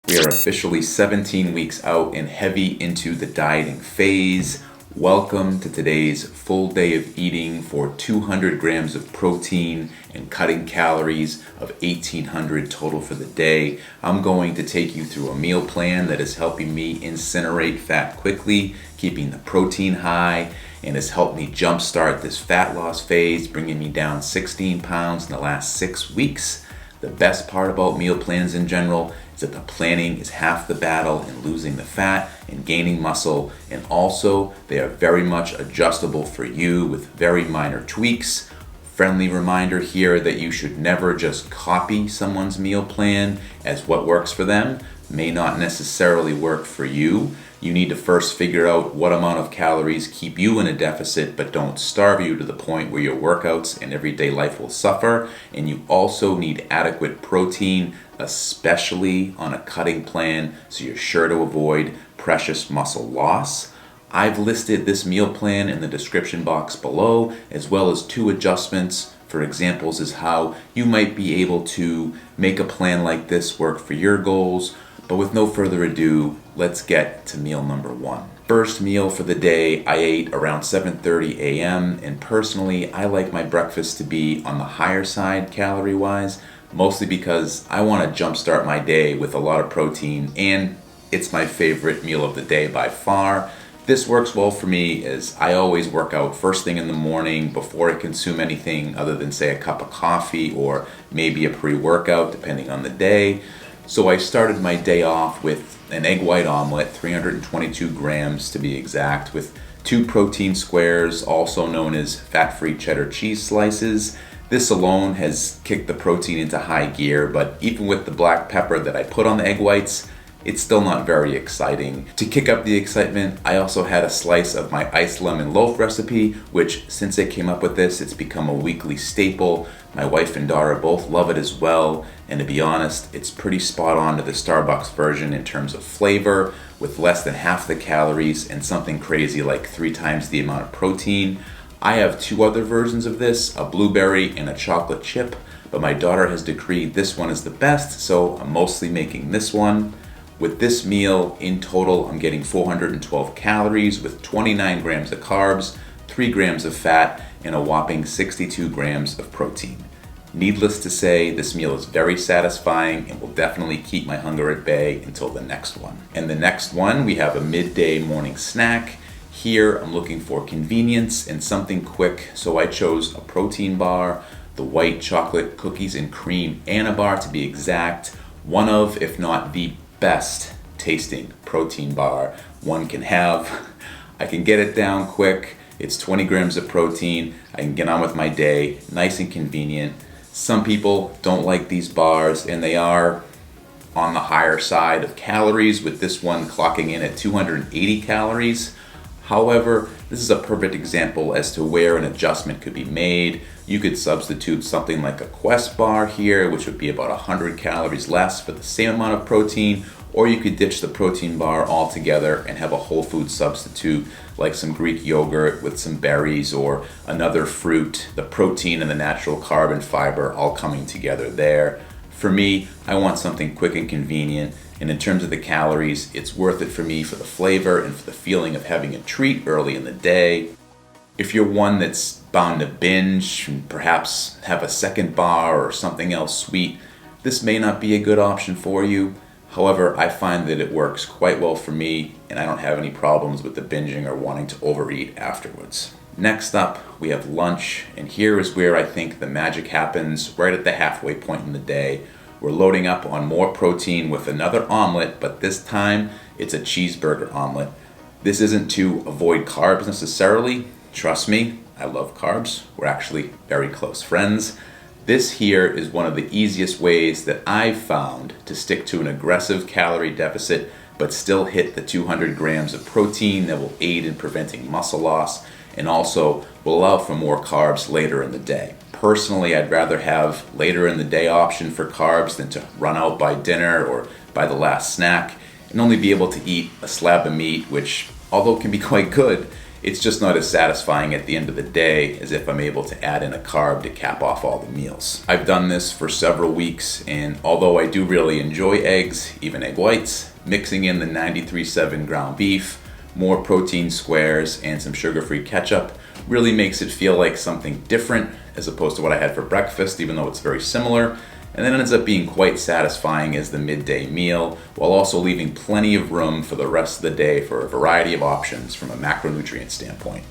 We are officially 17 weeks out and heavy into the dieting phase. Welcome to today's full day of eating for 200 grams of protein and cutting calories of 1,800 total for the day. I'm going to take you through a meal plan that is helping me incinerate fat quickly, keeping the protein high, and has helped me jumpstart this fat loss phase, bringing me down 16 pounds in the last 6 weeks. The best part about meal plans in general is that the planning is half the battle in losing the fat and gaining muscle, and also they are very much adjustable for you with very minor tweaks. Friendly reminder here that you should never just copy someone's meal plan, as what works for them may not necessarily work for you. You need to first figure out what amount of calories keep you in a deficit but don't starve you to the point where your workouts and everyday life will suffer. And you also need adequate protein, especially on a cutting plan, so you're sure to avoid precious muscle loss. I've listed this meal plan in the description box below, as well as 2 adjustments for examples as how you might be able to make a plan like this work for your goals. But with no further ado, let's get to meal number 1. First meal for the day, I ate around 7:30 a.m. and personally, I like my breakfast to be on the higher side calorie-wise, mostly because I want to jumpstart my day with a lot of protein, and it's my favorite meal of the day by far. This works well for me as I always work out first thing in the morning before I consume anything other than, say, a cup of coffee or maybe a pre-workout, depending on the day. So I started my day off with an egg white omelet, 322 grams to be exact, with 2 protein squares, also known as fat-free cheddar cheese slices. This alone has kicked the protein into high gear, but even with the black pepper that I put on the egg whites, it's still not very exciting. To kick up the excitement, I also had a slice of my iced lemon loaf recipe, which since I came up with this, it's become a weekly staple. My wife and daughter both love it as well, and to be honest, it's pretty spot on to the Starbucks version in terms of flavor, with less than half the calories and something crazy like 3 times the amount of protein. I have 2 other versions of this, a blueberry and a chocolate chip, but my daughter has decreed this one is the best, so I'm mostly making this one. With this meal, in total, I'm getting 412 calories with 29 grams of carbs, 3 grams of fat, and a whopping 62 grams of protein. Needless to say, this meal is very satisfying and will definitely keep my hunger at bay until the next one. And the next one, we have a midday morning snack. Here, I'm looking for convenience and something quick, so I chose a protein bar, the white chocolate cookies and cream Anabar to be exact, one of, if not the best tasting protein bar one can have. I can get it down quick. It's 20 grams of protein. I can get on with my day, nice and convenient. Some people don't like these bars, and they are on the higher side of calories, with this one clocking in at 280 calories. However, this is a perfect example as to where an adjustment could be made. You could substitute something like a Quest bar here, which would be about 100 calories less for the same amount of protein, or you could ditch the protein bar altogether and have a whole food substitute like some Greek yogurt with some berries or another fruit, the protein and the natural carb and fiber all coming together there. For me, I want something quick and convenient, and in terms of the calories, it's worth it for me for the flavor and for the feeling of having a treat early in the day. If you're one that's bound to binge and perhaps have a second bar or something else sweet, this may not be a good option for you. However, I find that it works quite well for me, and I don't have any problems with the binging or wanting to overeat afterwards. Next up, we have lunch, and here is where I think the magic happens, right at the halfway point in the day. We're loading up on more protein with another omelet, but this time it's a cheeseburger omelet. This isn't to avoid carbs necessarily. Trust me, I love carbs. We're actually very close friends. This here is one of the easiest ways that I've found to stick to an aggressive calorie deficit but still hit the 200 grams of protein that will aid in preventing muscle loss and also will allow for more carbs later in the day. Personally, I'd rather have later in the day option for carbs than to run out by dinner or by the last snack and only be able to eat a slab of meat, which, although can be quite good, it's just not as satisfying at the end of the day as if I'm able to add in a carb to cap off all the meals. I've done this for several weeks, and although I do really enjoy eggs, even egg whites, mixing in the 93.7 ground beef, more protein squares, and some sugar-free ketchup really makes it feel like something different as opposed to what I had for breakfast, even though it's very similar. And then it ends up being quite satisfying as the midday meal, while also leaving plenty of room for the rest of the day for a variety of options from a macronutrient standpoint.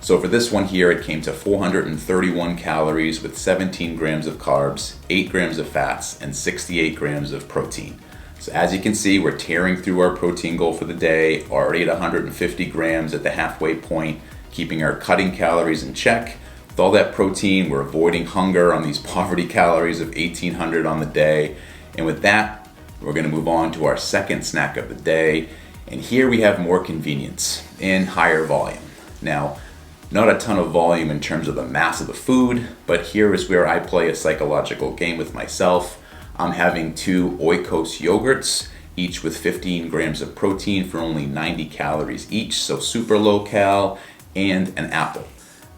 So for this one here, it came to 431 calories with 17 grams of carbs, 8 grams of fats, and 68 grams of protein. So as you can see, we're tearing through our protein goal for the day, already at 150 grams at the halfway point, keeping our cutting calories in check. With all that protein, we're avoiding hunger on these poverty calories of 1,800 on the day. And with that, we're gonna move on to our second snack of the day. And here we have more convenience and higher volume. Now, not a ton of volume in terms of the mass of the food, but here is where I play a psychological game with myself. I'm having 2 Oikos Yogurts, each with 15 grams of protein for only 90 calories each, so super low cal, and an apple.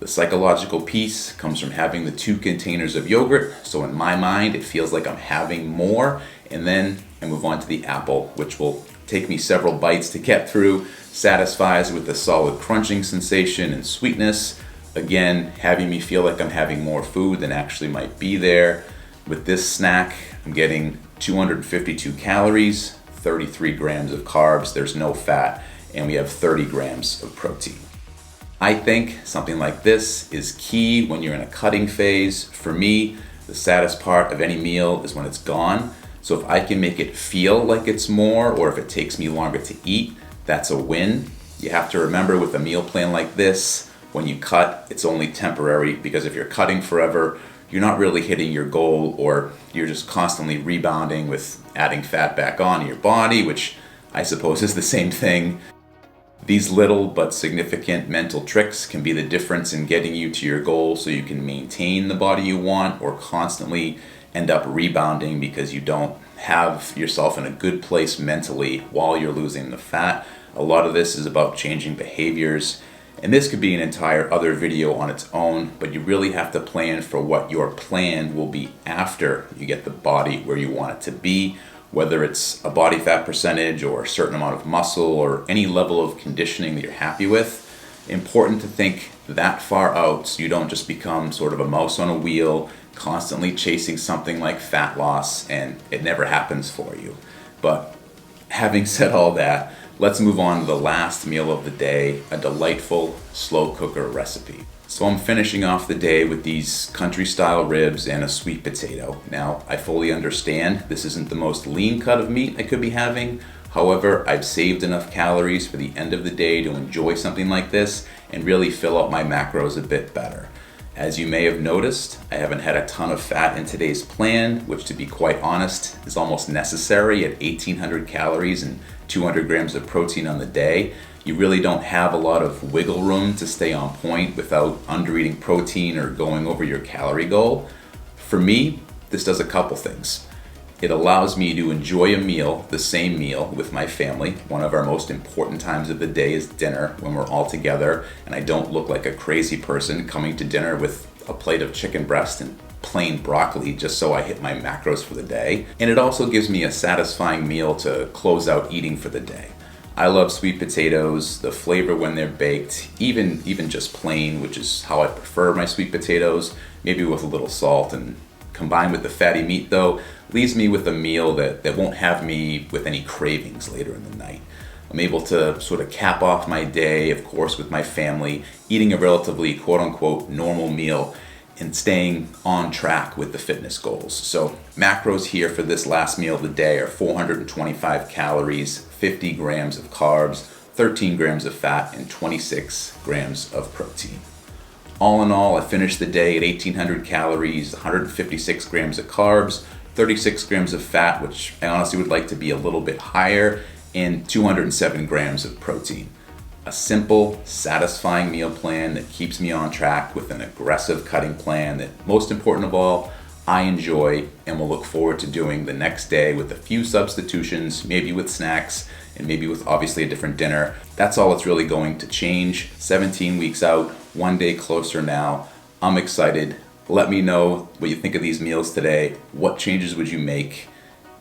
The psychological piece comes from having the 2 containers of yogurt, so in my mind it feels like I'm having more, and then I move on to the apple, which will take me several bites to get through, satisfies with a solid crunching sensation and sweetness, again having me feel like I'm having more food than actually might be there. With this snack, I'm getting 252 calories, 33 grams of carbs, there's no fat, and we have 30 grams of protein. I think something like this is key when you're in a cutting phase. For me, the saddest part of any meal is when it's gone. So if I can make it feel like it's more, or if it takes me longer to eat, that's a win. You have to remember with a meal plan like this, when you cut, it's only temporary, because if you're cutting forever, you're not really hitting your goal, or you're just constantly rebounding with adding fat back on your body, which I suppose is the same thing. These little but significant mental tricks can be the difference in getting you to your goal so you can maintain the body you want, or constantly end up rebounding because you don't have yourself in a good place mentally while you're losing the fat. A lot of this is about changing behaviors, and this could be an entire other video on its own, but you really have to plan for what your plan will be after you get the body where you want it to be, whether it's a body fat percentage or a certain amount of muscle or any level of conditioning that you're happy with. Important to think that far out so you don't just become sort of a mouse on a wheel, constantly chasing something like fat loss, and it never happens for you. But having said all that, let's move on to the last meal of the day, a delightful slow cooker recipe. So I'm finishing off the day with these country style ribs and a sweet potato. Now, I fully understand this isn't the most lean cut of meat I could be having. However, I've saved enough calories for the end of the day to enjoy something like this and really fill out my macros a bit better. As you may have noticed, I haven't had a ton of fat in today's plan, which to be quite honest is almost necessary at 1,800 calories and 200 grams of protein on the day. You really don't have a lot of wiggle room to stay on point without undereating protein or going over your calorie goal. For me, this does a couple things. It allows me to enjoy a meal, the same meal, with my family. One of our most important times of the day is dinner, when we're all together and I don't look like a crazy person coming to dinner with a plate of chicken breast and plain broccoli just so I hit my macros for the day. And it also gives me a satisfying meal to close out eating for the day. I love sweet potatoes, the flavor when they're baked, even just plain, which is how I prefer my sweet potatoes, maybe with a little salt, and combined with the fatty meat though, leaves me with a meal that won't have me with any cravings later in the night. I'm able to sort of cap off my day, of course, with my family, eating a relatively quote-unquote normal meal and staying on track with the fitness goals. So macros here for this last meal of the day are 425 calories, 50 grams of carbs, 13 grams of fat, and 26 grams of protein. All in all, I finished the day at 1,800 calories, 156 grams of carbs, 36 grams of fat, which I honestly would like to be a little bit higher, and 207 grams of protein. A simple, satisfying meal plan that keeps me on track with an aggressive cutting plan that, most important of all, I enjoy and will look forward to doing the next day with a few substitutions, maybe with snacks, and maybe with obviously a different dinner. That's all it's really going to change. 17 weeks out, one day closer now. I'm excited. Let me know what you think of these meals today. What changes would you make?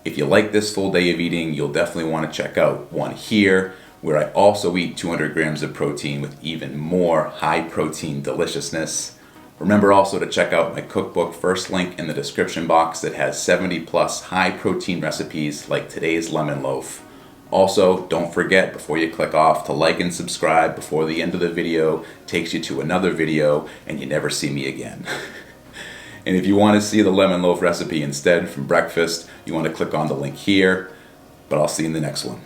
If you like this full day of eating, you'll definitely want to check out one here, where I also eat 200 grams of protein with even more high protein deliciousness. Remember also to check out my cookbook, first link in the description box, that has 70 plus high protein recipes like today's lemon loaf. Also, don't forget before you click off to like and subscribe before the end of the video takes you to another video and you never see me again. And if you want to see the lemon loaf recipe instead from breakfast, you want to click on the link here, but I'll see you in the next one.